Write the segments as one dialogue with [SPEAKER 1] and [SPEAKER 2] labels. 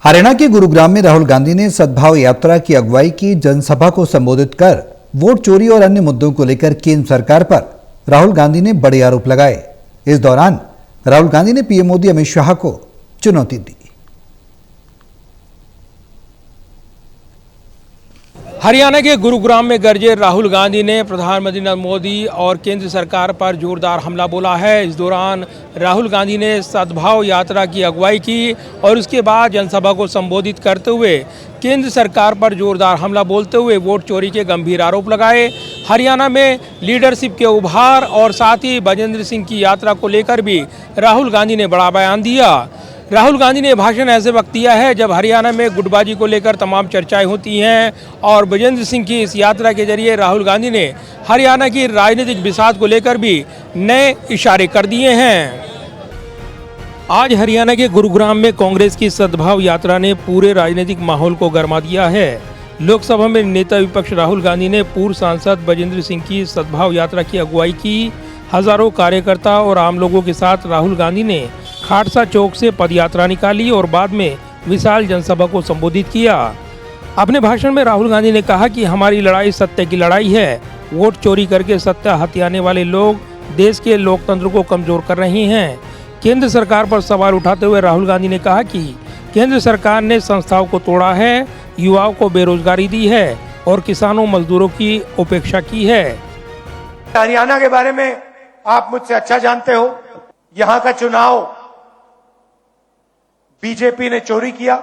[SPEAKER 1] हरियाणा के गुरुग्राम में राहुल गांधी ने सद्भाव यात्रा की अगुवाई की। जनसभा को संबोधित कर वोट चोरी और अन्य मुद्दों को लेकर केंद्र सरकार पर राहुल गांधी ने बड़े आरोप लगाए। इस दौरान राहुल गांधी ने पीएम मोदी अमित शाह को चुनौती दी।
[SPEAKER 2] हरियाणा के गुरुग्राम में गरजे राहुल गांधी ने प्रधानमंत्री नरेंद्र मोदी और केंद्र सरकार पर जोरदार हमला बोला है। इस दौरान राहुल गांधी ने सद्भाव यात्रा की अगुवाई की और उसके बाद जनसभा को संबोधित करते हुए केंद्र सरकार पर जोरदार हमला बोलते हुए वोट चोरी के गंभीर आरोप लगाए। हरियाणा में लीडरशिप के उभार और साथ ही बजेंद्र सिंह की यात्रा को लेकर भी राहुल गांधी ने बड़ा बयान दिया। राहुल गांधी ने भाषण ऐसे वक्त दिया है जब हरियाणा में गुटबाजी को लेकर तमाम चर्चाएं होती हैं और बजेंद्र सिंह की इस यात्रा के जरिए राहुल गांधी ने हरियाणा की राजनीतिक बिसात को लेकर भी नए इशारे कर दिए हैं। आज हरियाणा के गुरुग्राम में कांग्रेस की सद्भाव यात्रा ने पूरे राजनीतिक माहौल को गरमा दिया है। लोकसभा में नेता विपक्ष राहुल गांधी ने पूर्व सांसद बजेंद्र सिंह की सद्भाव यात्रा की अगुवाई की। हजारों कार्यकर्ता और आम लोगों के साथ राहुल गांधी ने खाटसा चौक से पदयात्रा निकाली और बाद में विशाल जनसभा को संबोधित किया। अपने भाषण में राहुल गांधी ने कहा कि हमारी लड़ाई सत्य की लड़ाई है। वोट चोरी करके सत्य हथियाने वाले लोग देश के लोकतंत्र को कमजोर कर रहे हैं। केंद्र सरकार पर सवाल उठाते हुए राहुल गांधी ने कहा कि केंद्र सरकार ने संस्थाओं को तोड़ा है, युवाओं को बेरोजगारी दी है और किसानों मजदूरों की उपेक्षा की है।
[SPEAKER 3] हरियाणा के बारे में आप मुझसे अच्छा जानते हो। यहाँ का चुनाव बीजेपी ने चोरी किया।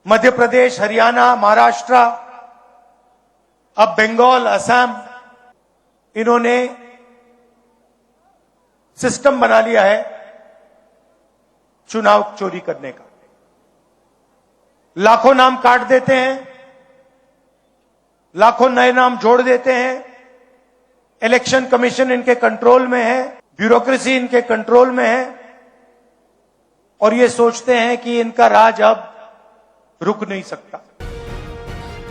[SPEAKER 3] मध्य प्रदेश, हरियाणा, महाराष्ट्र, अब बंगाल, असम, इन्होंने सिस्टम बना लिया है चुनाव चोरी करने का। लाखों नाम काट देते हैं, लाखों नए नाम जोड़ देते हैं। इलेक्शन कमीशन इनके कंट्रोल में है, ब्यूरोक्रेसी इनके कंट्रोल में है और ये सोचते हैं कि इनका राज अब रुक नहीं सकता।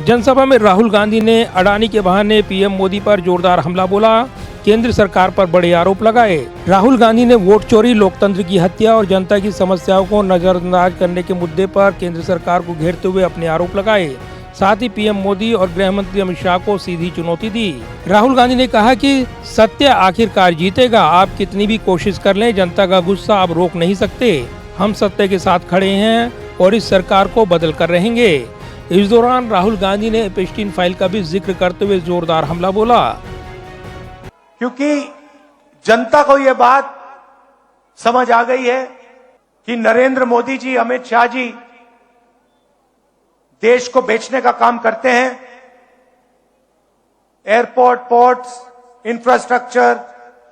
[SPEAKER 2] जनसभा में राहुल गांधी ने अडानी के बहाने पीएम मोदी पर जोरदार हमला बोला, केंद्र सरकार पर बड़े आरोप लगाए। राहुल गांधी ने वोट चोरी, लोकतंत्र की हत्या और जनता की समस्याओं को नजरअंदाज करने के मुद्दे पर केंद्र सरकार को घेरते हुए अपने आरोप लगाए। साथ ही पीएम मोदी और गृह मंत्री अमित शाह को सीधी चुनौती दी। राहुल गांधी ने कहा कि सत्य आखिरकार जीतेगा। आप कितनी भी कोशिश कर लें, जनता का गुस्सा आप रोक नहीं सकते। हम सत्य के साथ खड़े हैं और इस सरकार को बदल कर रहेंगे। इस दौरान राहुल गांधी ने एप्स्टीन फाइल का भी जिक्र करते हुए जोरदार हमला बोला।
[SPEAKER 3] क्योंकि जनता को यह बात समझ आ गई है कि नरेंद्र मोदी जी, अमित शाह जी देश को बेचने का काम करते हैं। Airport, ports, infrastructure,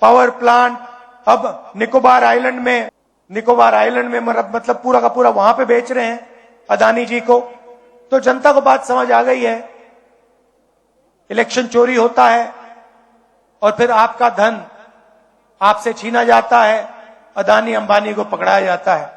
[SPEAKER 3] power plant, अब निकोबार आइलैंड में मतलब पूरा का पूरा वहां पे बेच रहे हैं अदानी जी को। तो जनता को बात समझ आ गई है। इलेक्शन चोरी होता है और फिर आपका धन आपसे छीना जाता है, अदानी अंबानी को पकड़ाया जाता है।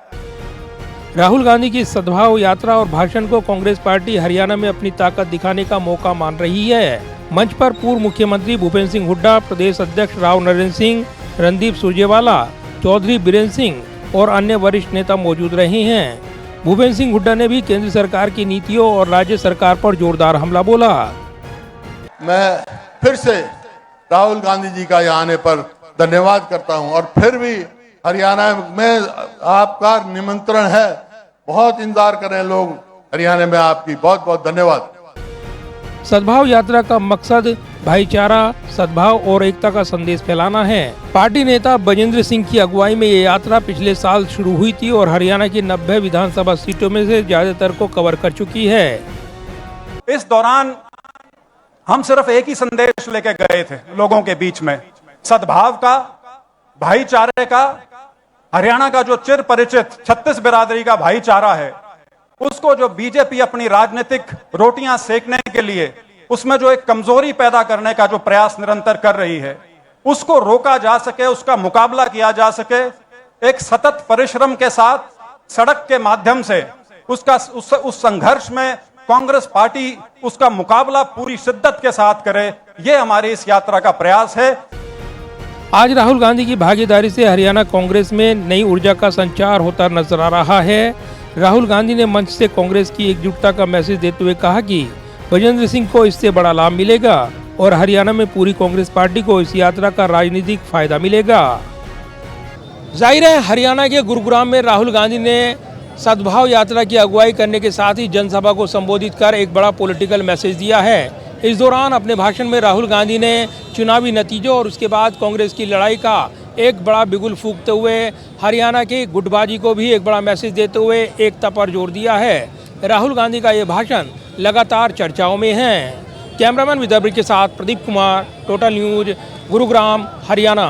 [SPEAKER 2] राहुल गांधी की सद्भाव यात्रा और भाषण को कांग्रेस पार्टी हरियाणा में अपनी ताकत दिखाने का मौका मान रही है। मंच पर पूर्व मुख्यमंत्री भूपेंद्र सिंह हुड्डा, प्रदेश अध्यक्ष राव नरेंद्र सिंह, रणदीप सुरजेवाला, चौधरी बीरेंद्र सिंह और अन्य वरिष्ठ नेता मौजूद रहे हैं। भूपेंद्र सिंह हुड्डा ने भी केंद्र सरकार की नीतियों और राज्य सरकार पर जोरदार हमला बोला।
[SPEAKER 4] मैं फिर से राहुल गांधी जी का यहाँ आने पर धन्यवाद करता हूँ और फिर भी हरियाणा में आपका निमंत्रण है, बहुत इंतजार कर रहे हैं लोग हरियाणा में आपकी। बहुत बहुत धन्यवाद।
[SPEAKER 2] सद्भाव यात्रा का मकसद भाईचारा, सद्भाव और एकता का संदेश फैलाना है। पार्टी नेता बजेंद्र सिंह की अगुवाई में ये यात्रा पिछले साल शुरू हुई थी और हरियाणा की 90 विधानसभा सीटों में से ज्यादातर को कवर कर चुकी है।
[SPEAKER 5] इस दौरान हम सिर्फ एक ही संदेश लेके गए थे लोगों के बीच में, सद्भाव का, भाईचारे का। हरियाणा का जो चिर परिचित 36 बिरादरी का भाईचारा है, उसको जो बीजेपी अपनी राजनीतिक रोटियां सेकने के लिए उसमें जो एक कमजोरी पैदा करने का जो प्रयास निरंतर कर रही है, उसको रोका जा सके, उसका मुकाबला किया जा सके, एक सतत परिश्रम के साथ सड़क के माध्यम से उस संघर्ष में कांग्रेस पार्टी उसका मुकाबला पूरी शिद्दत के साथ करे, ये हमारी इस यात्रा का प्रयास है।
[SPEAKER 2] आज राहुल गांधी की भागीदारी से हरियाणा कांग्रेस में नई ऊर्जा का संचार होता नजर आ रहा है। राहुल गांधी ने मंच से कांग्रेस की एकजुटता का मैसेज देते हुए कहा कि गजेंद्र सिंह को इससे बड़ा लाभ मिलेगा और हरियाणा में पूरी कांग्रेस पार्टी को इस यात्रा का राजनीतिक फायदा मिलेगा। जाहिर है हरियाणा के गुरुग्राम में राहुल गांधी ने सद्भाव यात्रा की अगुवाई करने के साथ ही जनसभा को संबोधित कर एक बड़ा पॉलिटिकल मैसेज दिया है। इस दौरान अपने भाषण में राहुल गांधी ने चुनावी नतीजों और उसके बाद कांग्रेस की लड़ाई का एक बड़ा बिगुल फूंकते हुए हरियाणा की गुटबाजी को भी एक बड़ा मैसेज देते हुए एकता पर जोर दिया है। राहुल गांधी का ये भाषण लगातार चर्चाओं में है। कैमरामैन विद्यापति के साथ प्रदीप कुमार, टोटल न्यूज, गुरुग्राम, हरियाणा।